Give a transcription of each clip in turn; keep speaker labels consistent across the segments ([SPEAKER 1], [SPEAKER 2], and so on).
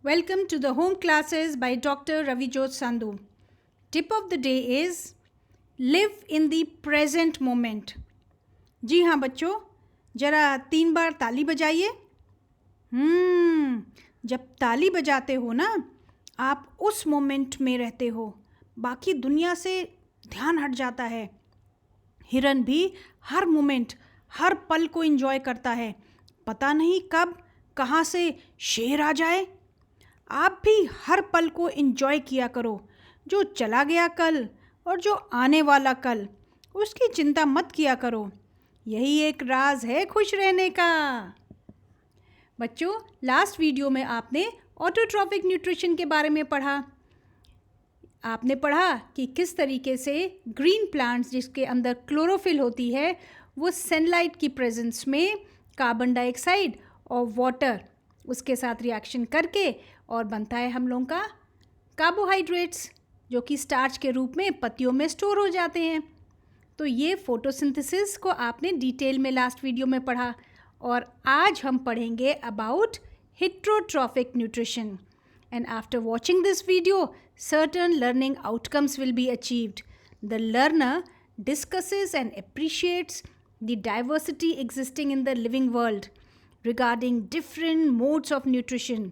[SPEAKER 1] Welcome to the home classes by Dr. Ravijot Sandhu. Tip of the day is live in the present moment. जी हाँ बच्चों, जरा 3 बार ताली बजाइए। जब ताली बजाते हो ना, आप उस मोमेंट में रहते हो, बाकी दुनिया से ध्यान हट जाता है। हिरन भी हर मोमेंट, हर पल को एंजॉय करता है। पता नहीं कब कहाँ से शेर आ जाए। आप भी हर पल को एंजॉय किया करो। जो चला गया कल और जो आने वाला कल, उसकी चिंता मत किया करो। यही एक राज है खुश रहने का। बच्चों, लास्ट वीडियो में आपने ऑटोट्रॉफिक न्यूट्रिशन के बारे में पढ़ा। आपने पढ़ा कि किस तरीके से ग्रीन प्लांट्स, जिसके अंदर क्लोरोफिल होती है, वो सनलाइट की प्रेजेंस में कार्बन डाइऑक्साइड और वाटर उसके साथ रिएक्शन करके और बनता है हम लोगों का कार्बोहाइड्रेट्स, जो कि स्टार्च के रूप में पत्तियों में स्टोर हो जाते हैं। तो ये फोटोसिंथेसिस को आपने डिटेल में लास्ट वीडियो में पढ़ा। और आज हम पढ़ेंगे about heterotrophic nutrition. And after watching this video, certain learning outcomes will be achieved. The learner discusses and appreciates the diversity existing in the living world regarding different modes of nutrition,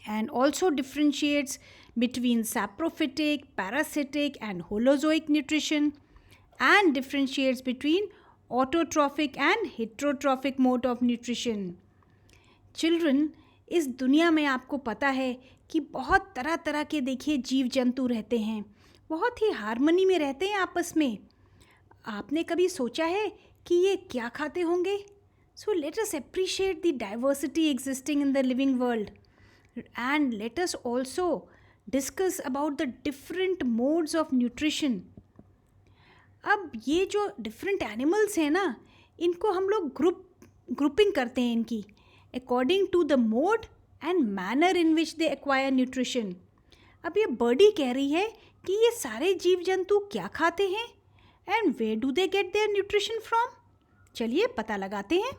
[SPEAKER 1] and also differentiates between saprophytic, parasitic, and holozoic nutrition, and differentiates between autotrophic and heterotrophic mode of nutrition. Children, इस दुनिया में आपको पता है कि बहुत तरह तरह के देखिए जीव जंतु रहते हैं, बहुत ही हार्मनी में रहते हैं आपस में। आपने कभी सोचा है कि ये क्या खाते होंगे? So let us appreciate the diversity existing in the living world, and let us also discuss about the different modes of nutrition. अब ये जो डिफरेंट एनिमल्स हैं ना, इनको हम लोग ग्रुपिंग करते हैं इनकी according to the mode and manner in which they acquire nutrition. अब ये बर्डी कह रही है कि ये सारे जीव जंतु क्या खाते हैं and where do they get their nutrition from. चलिए पता लगाते हैं।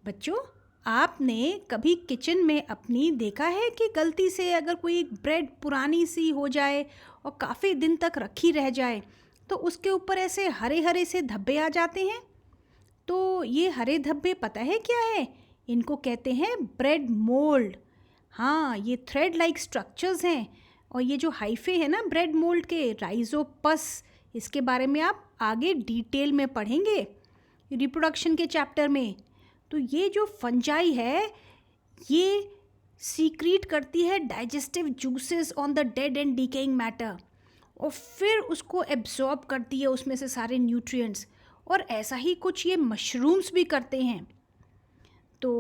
[SPEAKER 1] बच्चों, आपने कभी किचन में अपनी देखा है कि गलती से अगर कोई ब्रेड पुरानी सी हो जाए और काफ़ी दिन तक रखी रह जाए तो उसके ऊपर ऐसे हरे हरे से धब्बे आ जाते हैं? तो ये हरे धब्बे पता है क्या है? इनको कहते हैं ब्रेड मोल्ड। हाँ, ये थ्रेड लाइक स्ट्रक्चर्स हैं। और ये जो हाइफे है ना ब्रेड मोल्ड के, राइजोपस, इसके बारे में आप आगे डिटेल में पढ़ेंगे रिप्रोडक्शन के चैप्टर में। तो ये जो फंजाई है, ये सीक्रीट करती है digestive juices on the dead and decaying matter, और फिर उसको एब्जॉर्ब करती है उसमें से सारे न्यूट्रिएंट्स। और ऐसा ही कुछ ये मशरूम्स भी करते हैं। तो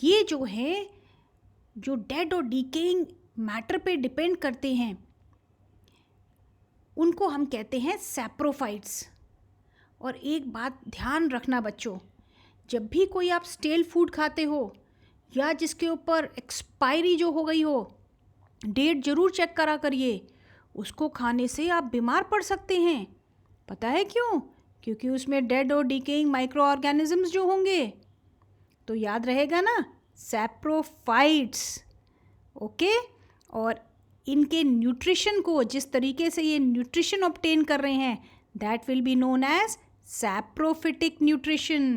[SPEAKER 1] ये जो है, जो डेड और डिकेइंग मैटर पे डिपेंड करते हैं, उनको हम कहते हैं सैप्रोफाइट्स। और एक बात ध्यान रखना बच्चों, जब भी कोई आप स्टेल फूड खाते हो या जिसके ऊपर एक्सपायरी जो हो गई हो, डेट ज़रूर चेक करा करिए। उसको खाने से आप बीमार पड़ सकते हैं। पता है क्यों? क्योंकि उसमें डेड और डिकेइंग माइक्रो ऑर्गेनिजम्स जो होंगे। तो याद रहेगा ना, सैप्रोफाइट्स। ओके। और इनके न्यूट्रिशन को, जिस तरीके से ये न्यूट्रिशन ऑब्टेन कर रहे हैं, that will be known as saprophytic nutrition.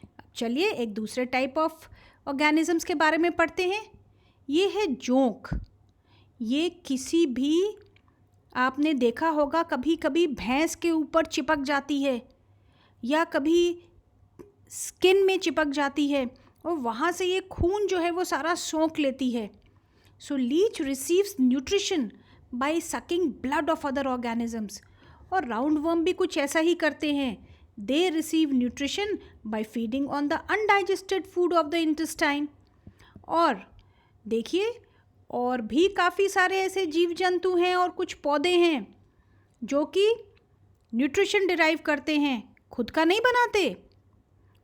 [SPEAKER 1] अब चलिए एक दूसरे टाइप ऑफ ऑर्गेनिजम्स के बारे में पढ़ते हैं। ये है जोंक। ये किसी भी, आपने देखा होगा कभी कभी भैंस के ऊपर चिपक जाती है या कभी स्किन में चिपक जाती है, और वहाँ से ये खून जो है वो सारा सोख लेती है। So leech receives nutrition by sucking blood of other organisms. और राउंड वर्म भी कुछ ऐसा ही करते हैं। They receive nutrition by feeding on the undigested food of the intestine. और देखिए, और भी काफ़ी सारे ऐसे जीव जंतु हैं और कुछ पौधे हैं जो कि न्यूट्रिशन डिराइव करते हैं, खुद का नहीं बनाते।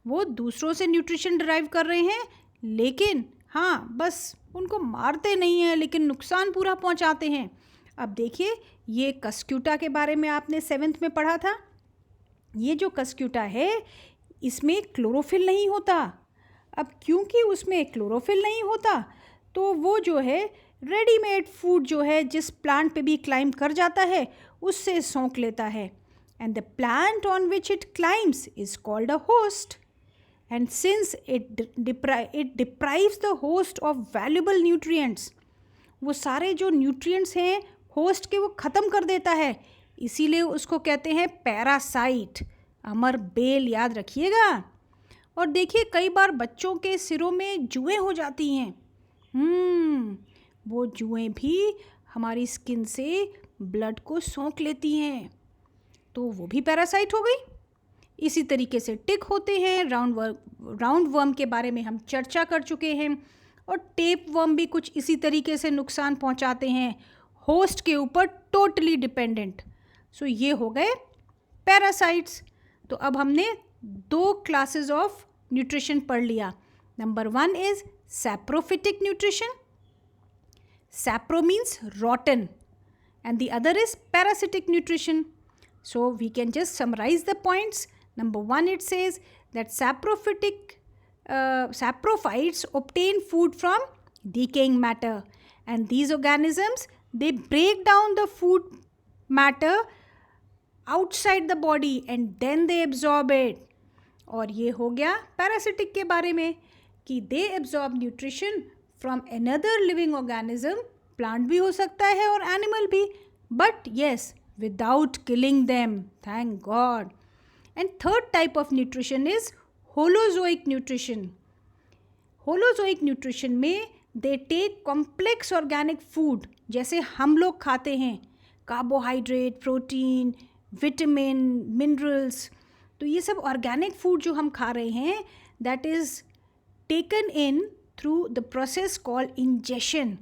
[SPEAKER 1] वो दूसरों से न्यूट्रिशन डिराइव कर रहे हैं, लेकिन हाँ, बस उनको मारते नहीं हैं, लेकिन नुकसान पूरा पहुंचाते हैं। अब देखिए, ये कस्क्यूटा के बारे में आपने 7th में पढ़ा था। ये जो कस्क्यूटा है, इसमें क्लोरोफिल नहीं होता। अब क्योंकि उसमें क्लोरोफिल नहीं होता, तो वो जो है रेडीमेड फूड जो है जिस प्लांट पे भी क्लाइंब कर जाता है उससे सौंक लेता है. And the plant on which it climbs is called a host. And since it deprives the host of valuable nutrients, वो सारे जो न्यूट्रिएंट्स हैं होस्ट के वो ख़त्म कर देता है, इसीलिए उसको कहते हैं पैरासाइट. अमर बेल याद रखिएगा. और देखिए कई बार बच्चों के सिरों में जुएं हो जाती हैं. वो जुएं भी हमारी स्किन से ब्लड को सोख लेती हैं, तो वो भी पैरासाइट हो गई. इसी तरीके से टिक होते हैं. राउंड वर्म के बारे में हम चर्चा कर चुके हैं. और टेप वर्म भी कुछ इसी तरीके से नुकसान पहुंचाते हैं, होस्ट के ऊपर टोटली डिपेंडेंट. सो ये हो गए पैरासाइट्स. तो अब हमने 2 क्लासेस ऑफ न्यूट्रिशन पढ़ लिया. Number 1 is saprophytic nutrition. सैप्रो means rotten and the other is parasitic nutrition. So we can just summarize the points. Number 1, it says that saprophytes obtain food from decaying matter, and these organisms, they break down the food matter outside the body and then they absorb it. और ये हो गया parasitic के बारे में कि they absorb nutrition from another living organism. Plant भी हो सकता है और एनिमल भी, but yes without killing them, thank God. And third type of nutrition is holozoic nutrition. Holozoic nutrition में they take complex organic food, जैसे हम लोग खाते हैं, कार्बोहाइड्रेट, प्रोटीन, विटामिन, मिनरल्स. तो ये सब ऑर्गेनिक फूड जो हम खा रहे हैं that is taken in through the process called ingestion.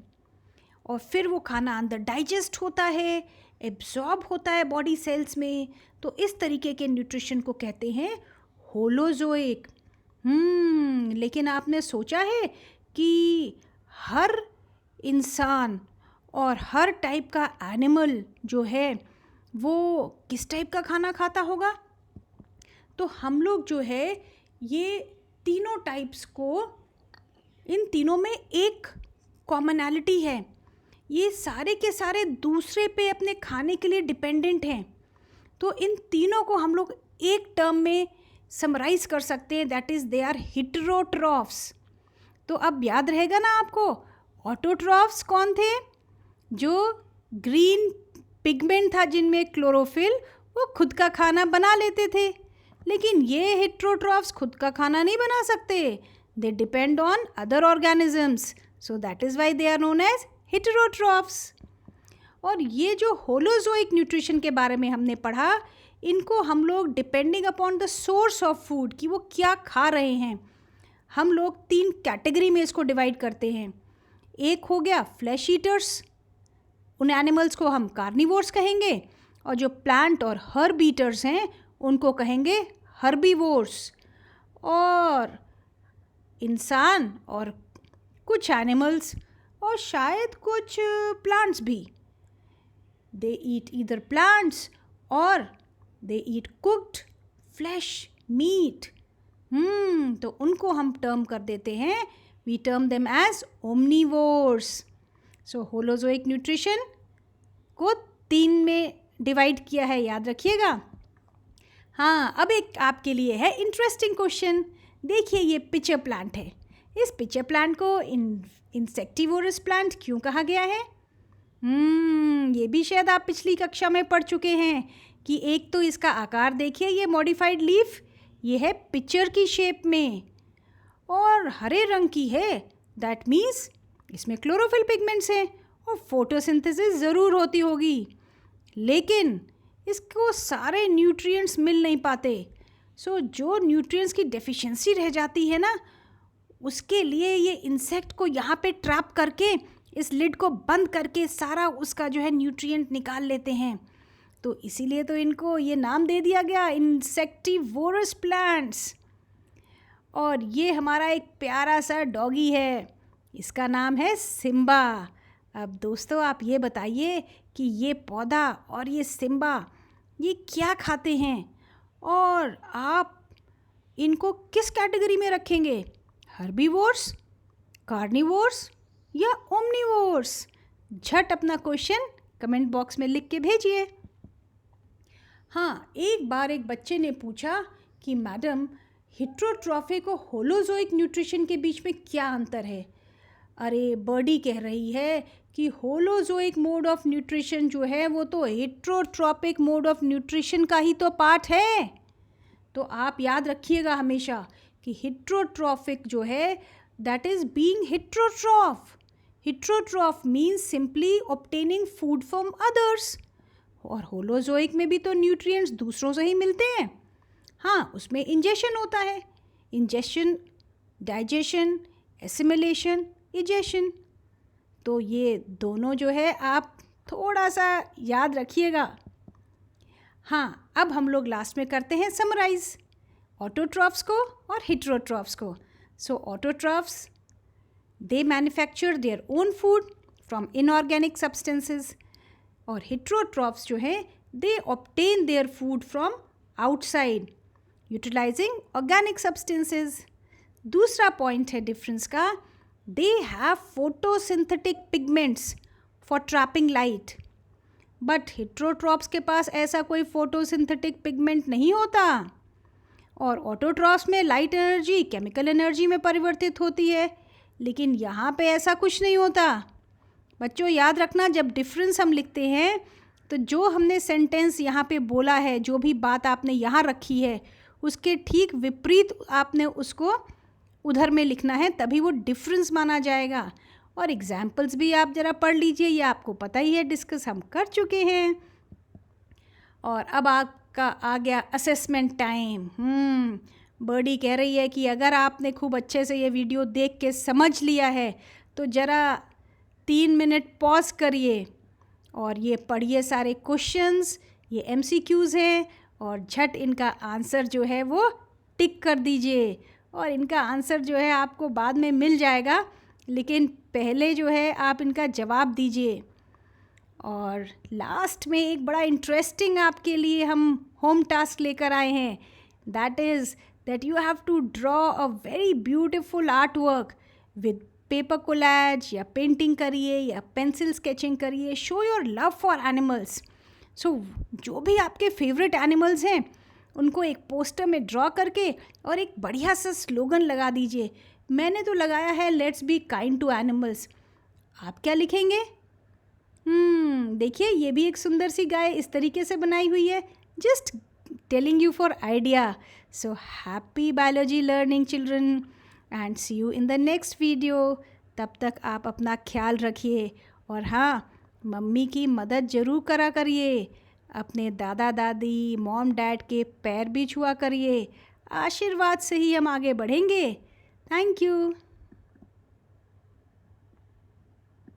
[SPEAKER 1] और फिर वो खाना अंदर डाइजेस्ट होता है, एब्जॉर्ब होता है बॉडी सेल्स में. तो इस तरीके के न्यूट्रिशन को कहते हैं होलोजोइक. लेकिन आपने सोचा है कि हर इंसान और हर टाइप का एनिमल जो है वो किस टाइप का खाना खाता होगा? तो हम लोग जो है ये तीनों टाइप्स को, इन तीनों में एक कॉमनैलिटी है, ये सारे के सारे दूसरे पे अपने खाने के लिए डिपेंडेंट हैं. तो इन तीनों को हम लोग एक टर्म में समराइज कर सकते हैं, दैट इज़ दे आर हिटरोट्रॉफ्स. तो अब याद रहेगा ना आपको, ऑटोट्रॉफ्स कौन थे? जो ग्रीन पिगमेंट था जिनमें क्लोरोफिल, वो खुद का खाना बना लेते थे. लेकिन ये हिटरोट्रॉफ्स खुद का खाना नहीं बना सकते, they depend on other organisms. So that is why they are known as heterotrophs. और ये जो होलोजोइक न्यूट्रिशन के बारे में हमने पढ़ा, इनको हम लोग depending upon the source of food कि वो क्या खा रहे हैं, हम लोग 3 कैटेगरी में इसको डिवाइड करते हैं. एक हो गया फ्लैश ईटर्स, उन एनिमल्स को हम कार्निवोर्स कहेंगे. और जो प्लांट और हर्ब ईटर्स हैं उनको कहेंगे हर्बीवोर्स. और इंसान और कुछ एनिमल्स और शायद कुछ प्लांट्स भी, दे ईट ईदर प्लांट्स और they eat cooked flesh meat. तो उनको हम टर्म कर देते हैं, we term them as omnivores. So holozoic nutrition को 3 में डिवाइड किया है, याद रखिएगा. हाँ, अब एक आपके लिए है इंटरेस्टिंग क्वेश्चन. देखिए ये पिचर प्लांट है. इस पिचर प्लांट को इंसेक्टिवोरस प्लांट क्यों कहा गया है? ये भी शायद आप पिछली कक्षा में पढ़ चुके हैं कि एक तो इसका आकार देखिए, ये मॉडिफाइड लीफ, ये है पिचर की शेप में और हरे रंग की है. दैट मीन्स इसमें क्लोरोफिल पिगमेंट्स हैं और फोटोसिंथेसिस ज़रूर होती होगी, लेकिन इसको सारे न्यूट्रिएंट्स मिल नहीं पाते. सो जो न्यूट्रिएंट्स की डेफिशिएंसी रह जाती है ना, उसके लिए ये इंसेक्ट को यहाँ पे ट्रैप करके, इस लिड को बंद करके सारा उसका जो है न्यूट्रिएंट निकाल लेते हैं. तो इसीलिए तो इनको ये नाम दे दिया गया इंसेक्टिवोरस प्लांट्स. और ये हमारा एक प्यारा सा डॉगी है, इसका नाम है सिम्बा. अब दोस्तों आप ये बताइए कि ये पौधा और ये सिम्बा ये क्या खाते हैं और आप इनको किस कैटेगरी में रखेंगे? हर्बीवोर्स, कार्निवोर्स या ओमनीवोर्स? झट अपना क्वेश्चन कमेंट बॉक्स में लिख के भेजिए। हाँ, एक बार एक बच्चे ने पूछा कि मैडम, हिट्रोट्रॉफिक और होलोजोइक न्यूट्रिशन के बीच में क्या अंतर है? अरे बर्डी कह रही है कि होलोजोइक मोड ऑफ न्यूट्रिशन जो है वो तो हिट्रोट्रॉपिक मोड ऑफ न्यूट्रिशन का ही तो पार्ट है। तो आप याद रखिएगा हमेशा कि हिट्रोट्रॉफिक जो है that is being heterotroph. Heterotroph means simply obtaining food from others. और होलोजोइक में भी तो न्यूट्रिएंट्स दूसरों से ही मिलते हैं। हाँ, उसमें इंजेशन होता है। Ingestion, digestion, assimilation, egestion. तो ये दोनों जो है आप थोड़ा सा याद रखिएगा। हाँ, अब हम लोग लास्ट में करते हैं समराइज ऑटोट्रॉफ्स को और हिट्रोट्रॉफ्स को। So autotrophs, they manufacture their own food from inorganic substances. और हिट्रोट्रॉफ्स जो है they obtain their food from outside utilising organic substances. दूसरा पॉइंट है डिफरेंस का, they have photosynthetic pigments for trapping light. But heterotrophs के पास ऐसा कोई फोटोसिंथेटिक पिगमेंट नहीं होता। और ऑटोट्रॉफ्स में लाइट एनर्जी केमिकल एनर्जी में परिवर्तित होती है, लेकिन यहाँ पे ऐसा कुछ नहीं होता। बच्चों याद रखना, जब डिफरेंस हम लिखते हैं तो जो हमने सेंटेंस यहाँ पे बोला है, जो भी बात आपने यहाँ रखी है, उसके ठीक विपरीत आपने उसको उधर में लिखना है, तभी वो डिफरेंस माना जाएगा। और एग्जाम्पल्स भी आप ज़रा पढ़ लीजिए, ये आपको पता ही है, डिस्कस हम कर चुके हैं। और अब आपका आ गया असेसमेंट टाइम। बर्डी कह रही है कि अगर आपने खूब अच्छे से ये वीडियो देख के समझ लिया है तो ज़रा 3 मिनट पॉज करिए और ये पढ़िए सारे क्वेश्चंस। ये MCQs हैं और झट इनका आंसर जो है वो टिक कर दीजिए। और इनका आंसर जो है आपको बाद में मिल जाएगा, लेकिन पहले जो है आप इनका जवाब दीजिए। और लास्ट में एक बड़ा इंटरेस्टिंग आपके लिए हम होम टास्क लेकर आए हैं। That is that you have to draw a very beautiful art work with paper collage, या पेंटिंग करिए या पेंसिल स्केचिंग करिए। Show your love for animals. So जो भी आपके फेवरेट एनिमल्स हैं उनको एक पोस्टर में ड्रॉ करके और एक बढ़िया सा स्लोगन लगा दीजिए। मैंने तो लगाया है let's be kind to animals. आप क्या लिखेंगे? देखिए, ये भी एक सुंदर सी गाय इस तरीके से बनाई हुई है। Just telling you for idea. So happy biology learning children and see you in the next video. तब तक आप अपना ख्याल रखिए और हाँ, मम्मी की मदद ज़रूर करा करिए। अपने दादा दादी, मॉम डैड के पैर भी छुआ करिए। आशीर्वाद से ही हम आगे बढ़ेंगे। Thank you.